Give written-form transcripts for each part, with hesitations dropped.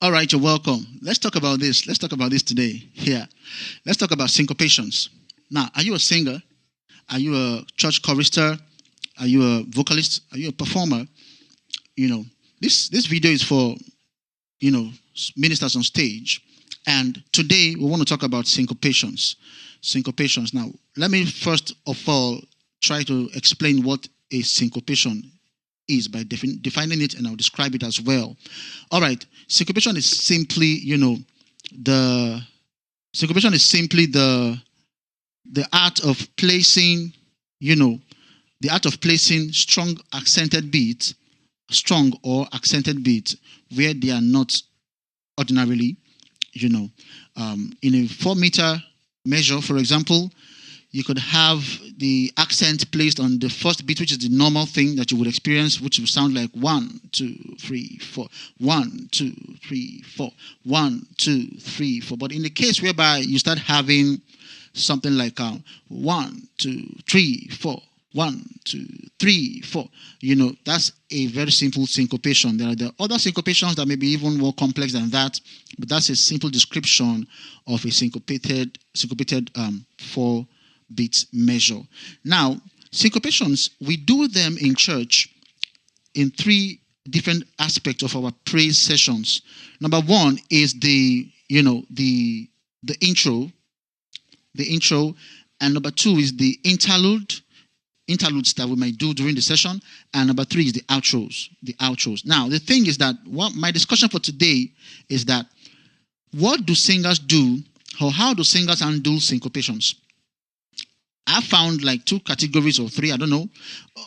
All right, you're welcome. Let's talk about this. Let's talk about this today. Here. Let's talk about syncopations. Now, are you a singer? Are you a church chorister? Are you a vocalist? Are you a performer? This video is for, ministers on stage. And today we want to talk about syncopations. Syncopations. Now, let me first of all try to explain what a syncopation is by defining it, and I'll describe it as well. All right, syncopation is simply, the art of placing, strong or accented beats where they are not ordinarily, in a 4-meter measure, for example. You could have the accent placed on the first beat, which is the normal thing that you would experience, which would sound like 1, 2, 3, 4, 1, 2, 3, 4, 1, 2, 3, 4. But in the case whereby you start having something like 1, 2, 3, 4, 1, 2, 3, 4, that's a very simple syncopation. There are the other syncopations that may be even more complex than that, but that's a simple description of a syncopated 4-beat measure. Now, syncopations, we do them in church in 3 different aspects of our praise sessions. Number 1 is the intro, and number 2 is the interludes that we might do during the session, and number 3 is the outros. Now, the thing is that what my discussion for today is that what do singers do, or how do singers handle syncopations? I found like 2 categories or 3, I don't know,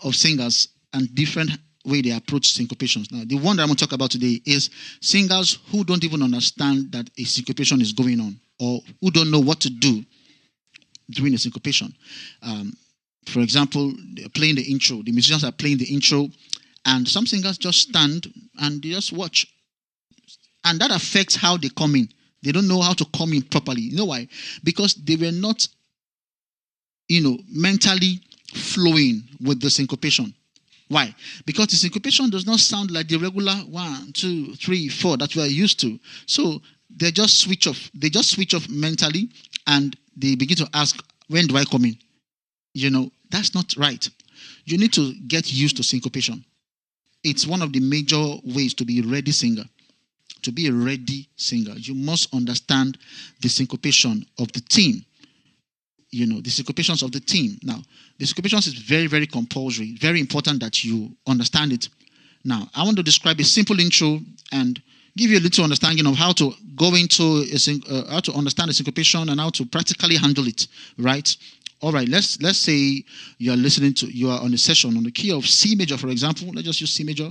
of singers and different way they approach syncopations. Now, the one that I'm going to talk about today is singers who don't even understand that a syncopation is going on, or who don't know what to do during a syncopation. For example, they're playing the intro. The musicians are playing the intro, and some singers just stand and they just watch. And that affects how they come in. They don't know how to come in properly. You know why? Because they were not mentally flowing with the syncopation. Why? Because the syncopation does not sound like the regular 1, 2, 3, 4 that we are used to. So they just switch off. They just switch off mentally, and they begin to ask, when do I come in? That's not right. You need to get used to syncopation. It's one of the major ways to be a ready singer. To be a ready singer, you must understand the syncopation of the team. The syncopations of the team. Now, the syncopations is very, very compulsory. Very important that you understand it. Now, I want to describe a simple intro and give you a little understanding of how to go into how to understand the syncopation and how to practically handle it. Right? All right. Let's say you are on a session on the key of C major, for example. Let's just use C major.